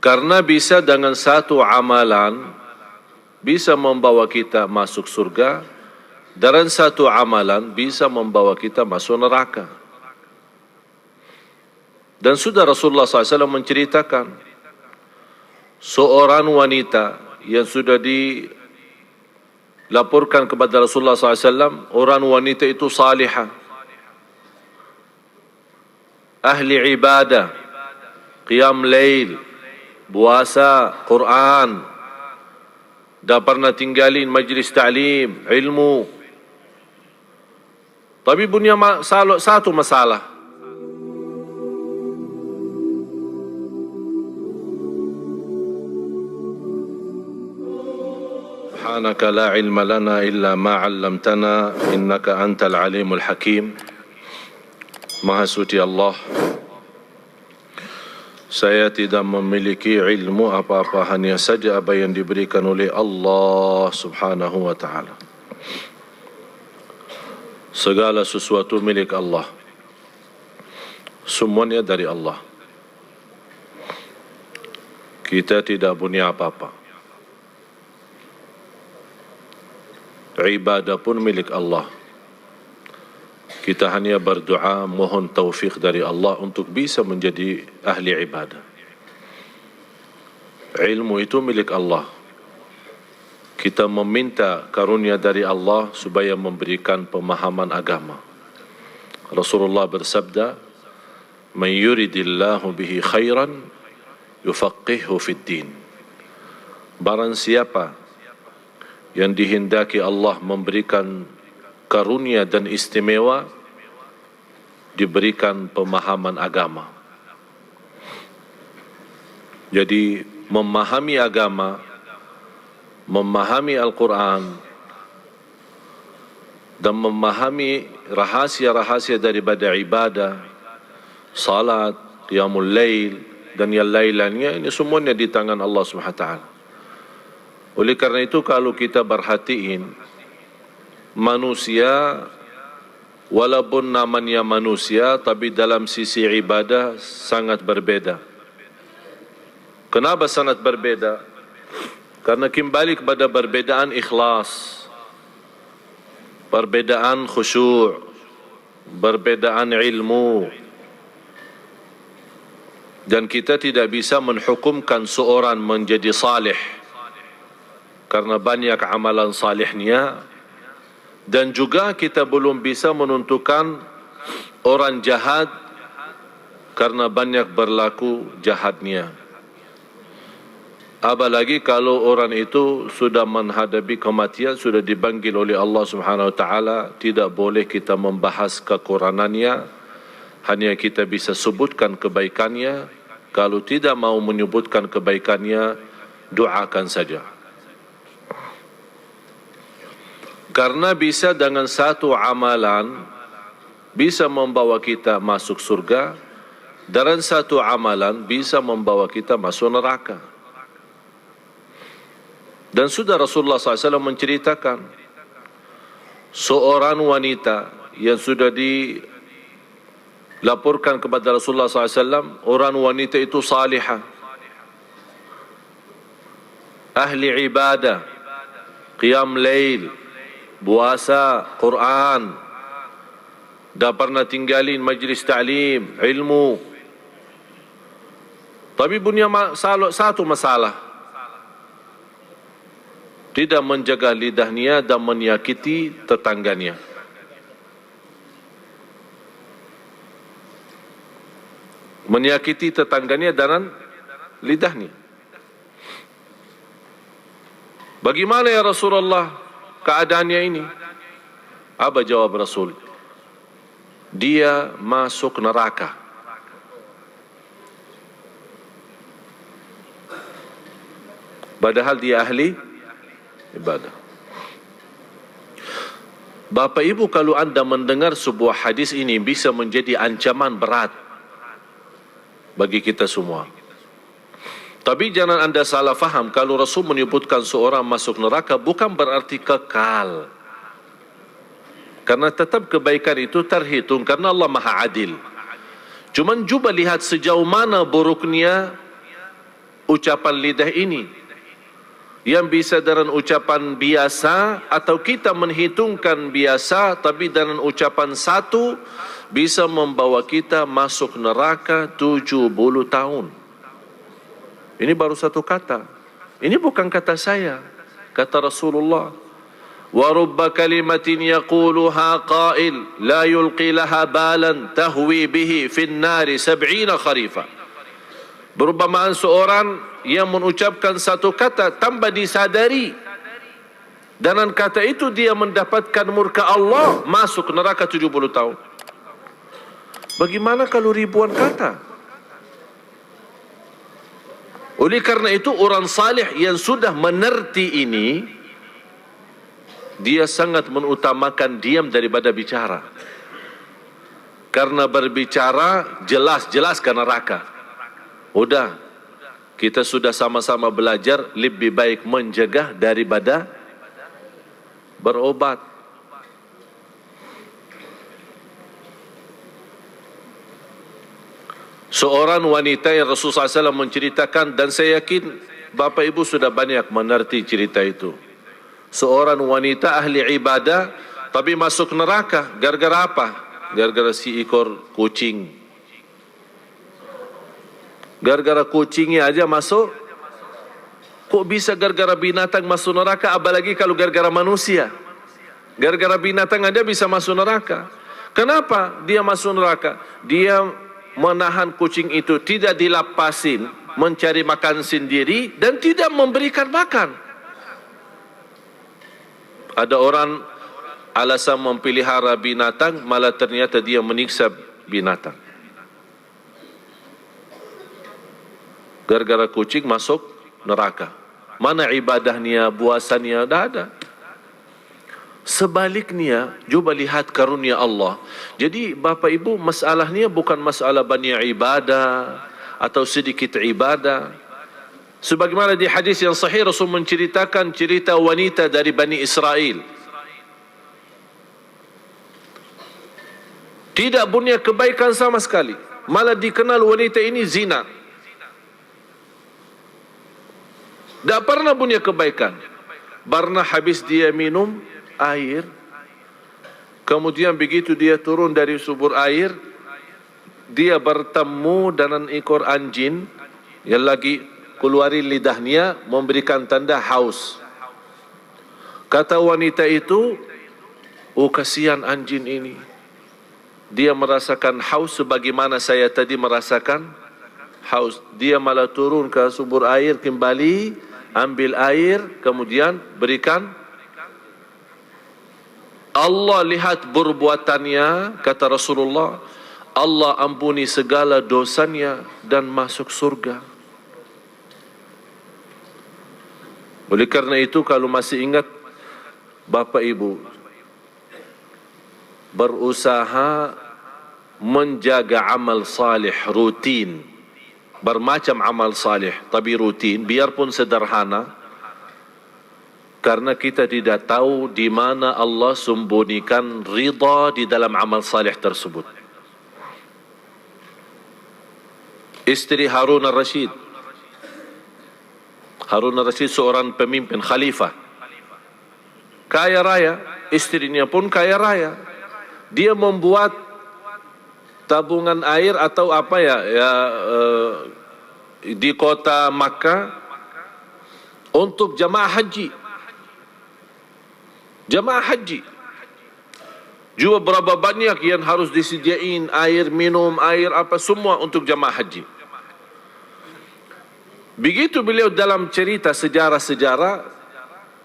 Karena bisa dengan satu amalan bisa membawa kita masuk surga, dan satu amalan bisa membawa kita masuk neraka. Dan sudah Rasulullah SAW menceritakan seorang wanita yang sudah dilaporkan kepada Rasulullah SAW, orang wanita itu salihah, ahli ibadah, qiyam lail, puasa, Quran, dah pernah tinggalin majlis ta'lim, ilmu. Tapi punya satu masalah. Subhanaka la ilma lana illa ma 'allamtana innaka antal alimul hakim. Maha suci Allah, saya tidak memiliki ilmu apa-apa, hanya saja apa yang diberikan oleh Allah Subhanahu wa ta'ala. Segala sesuatu milik Allah, semuanya dari Allah. Kita tidak punya apa-apa. Ibadah pun milik Allah. Kita hanya berdoa, mohon taufik dari Allah untuk bisa menjadi ahli ibadah. Ilmu itu milik Allah. Kita meminta karunia dari Allah supaya memberikan pemahaman agama. Rasulullah bersabda, "Man yuridillahu bihi khairan yufaqqihhu fid din." Barang siapa yang dihendaki Allah memberikan karunia dan istimewa, diberikan pemahaman agama. Jadi memahami agama, memahami Al-Quran, dan memahami rahasia-rahasia daripada ibadah, salat, qiyamul lail, dan yang lain-lainnya, ini semuanya di tangan Allah SWT. Oleh karena itu, kalau kita perhatiin, manusia, walaupun namanya manusia, tapi dalam sisi ibadah sangat berbeda. Kenapa sangat berbeda? Karena kembali kepada perbedaan ikhlas, perbedaan khusyuk, perbedaan ilmu. Dan kita tidak bisa menghukumkan seorang menjadi salih karena banyak amalan salihnya, dan juga kita belum bisa menentukan orang jahat karena banyak berlaku jahatnya. Apalagi kalau orang itu sudah menghadapi kematian, sudah dipanggil oleh Allah Subhanahu wa taala, tidak boleh kita membahas kekurangannya, hanya kita bisa sebutkan kebaikannya. Kalau tidak mau menyebutkan kebaikannya, doakan saja. Karena bisa dengan satu amalan bisa membawa kita masuk surga, dan satu amalan bisa membawa kita masuk neraka. Dan sudah Rasulullah SAW menceritakan seorang wanita yang sudah dilaporkan kepada Rasulullah SAW, orang wanita itu salihah, ahli ibadah, qiyam lail, puasa, Quran, dah pernah tinggalin majlis ta'lim, ilmu. Tapi punya satu masalah, tidak menjaga lidahnya dan menyakiti tetangganya. Menyakiti tetangganya dan lidahnya. Bagaimana ya Rasulullah keadaannya ini? Apa jawab Rasul? Dia masuk neraka. Padahal dia ahli ibadah. Bapak Ibu, kalau anda mendengar sebuah hadis ini, bisa menjadi ancaman berat bagi kita semua. Tapi jangan anda salah faham, kalau Rasul menyebutkan seorang masuk neraka bukan berarti kekal. Karena tetap kebaikan itu terhitung, karena Allah Maha Adil. Cuman cuba lihat sejauh mana buruknya ucapan lidah ini yang bisa dengan ucapan biasa atau kita menghitungkan biasa, tapi dengan ucapan satu bisa membawa kita masuk neraka 70 tahun. Ini baru satu kata. Ini bukan kata saya, kata Rasulullah. Wa rubba kalimatin yaquluha qail la yulqi laha balan tahwi bihi fin nari 70 kharifa. Berumpamaan seorang yang mengucapkan satu kata tanpa disadari, dan kata itu dia mendapatkan murka Allah, masuk neraka 70 tahun. Bagaimana kalau ribuan kata? Oleh karena itu orang salih yang sudah menerti ini, dia sangat mengutamakan diam daripada bicara. Karena berbicara jelas-jelas ke neraka. Udah, kita sudah sama-sama belajar lebih baik mencegah daripada berobat. Seorang wanita yang Rasulullah SAW menceritakan, dan saya yakin Bapak Ibu sudah banyak mengerti cerita itu. Seorang wanita ahli ibadah tapi masuk neraka. Gara-gara apa? Gara-gara si ekor kucing. Gara-gara kucingnya aja masuk. Kok bisa gara-gara binatang masuk neraka? Apalagi kalau gara-gara manusia. Gara-gara binatang aja bisa masuk neraka. Kenapa dia masuk neraka? Dia menahan kucing itu, tidak dilapasin, mencari makan sendiri, dan tidak memberikan makan. Ada orang alasan memelihara binatang, malah ternyata dia menyiksa binatang. Gara-gara kucing masuk neraka. Mana ibadahnya, puasanya, dah ada. Sebaliknya, cuba lihat karunia Allah. Jadi Bapak Ibu, masalahnya bukan masalah banyak ibadah atau sedikit ibadah. Sebagaimana di hadis yang sahih, Rasul menceritakan cerita wanita dari Bani Israel. Tidak punya kebaikan sama sekali. Malah dikenal wanita ini zina. Tak pernah punya kebaikan. Pernah habis dia minum air, kemudian begitu dia turun dari sumber air, dia bertemu dengan ekor anjing yang lagi keluari lidahnya, memberikan tanda haus. Kata wanita itu, oh kasihan anjing ini, dia merasakan haus sebagaimana saya tadi merasakan haus. Dia malah turun ke sumber air kembali, ambil air, kemudian berikan. Allah lihat perbuatannya, kata Rasulullah, Allah ampuni segala dosanya dan masuk surga. Oleh karena itu, kalau masih ingat Bapak Ibu, berusaha menjaga amal salih rutin. Bermacam amal salih, tapi rutin, biarpun sederhana, karena kita tidak tahu di mana Allah sembunyikan ridha di dalam amal salih tersebut. Istri Harun al-Rashid. Harun al-Rashid seorang pemimpin khalifah, kaya raya, istrinya pun kaya raya. Dia membuat tabungan air atau apa di kota Makkah untuk jamaah haji. Jamaah haji. Juga berapa banyak yang harus disediain air minum, air apa semua untuk jamaah haji. Begitu beliau dalam cerita sejarah-sejarah,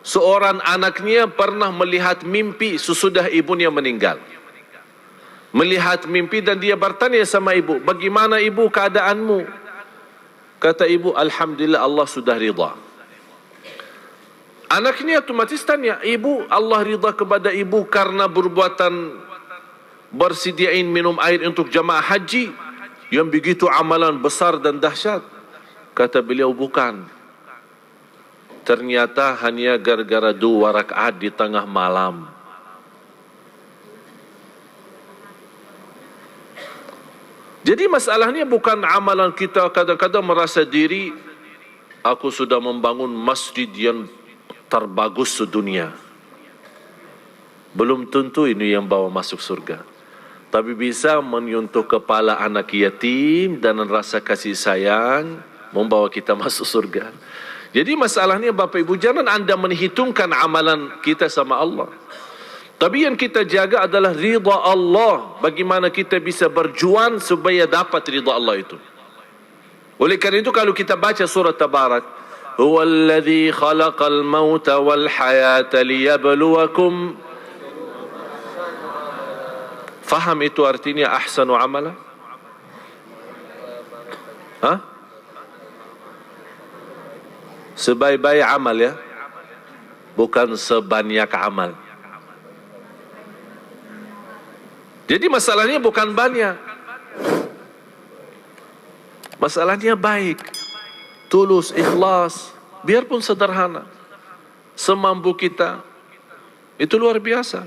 seorang anaknya pernah melihat mimpi sesudah ibunya meninggal. Melihat mimpi dan dia bertanya sama ibu, bagaimana ibu keadaanmu? Kata ibu, alhamdulillah Allah sudah ridha. Anaknya otomatis tanya, ibu, Allah ridha kepada ibu karena perbuatan bersediain minum air untuk jamaah haji yang begitu amalan besar dan dahsyat? Kata beliau, bukan. Ternyata hanya gara-gara 2 rakaat di tengah malam. Jadi masalahnya bukan amalan kita kadang-kadang merasa diri aku sudah membangun masjid yang terbagus sedunia. Belum tentu ini yang bawa masuk surga, tapi bisa menyentuh kepala anak yatim dan rasa kasih sayang membawa kita masuk surga. Jadi masalahnya Bapak Ibu, jangan anda menghitungkan amalan kita sama Allah, tapi yang kita jaga adalah ridha Allah. Bagaimana kita bisa berjuang supaya dapat ridha Allah itu. Oleh kerana itu kalau kita baca surah Tabarak, huwallazi khalaqal mauta wal hayata liyabluwakum, faham itu artinya ahsanu amala? Sebaik-baik amal, ya, bukan sebanyak amal. Jadi masalahnya bukan banyak, masalahnya baik, tulus, ikhlas, biarpun sederhana, semampu kita. Itu luar biasa.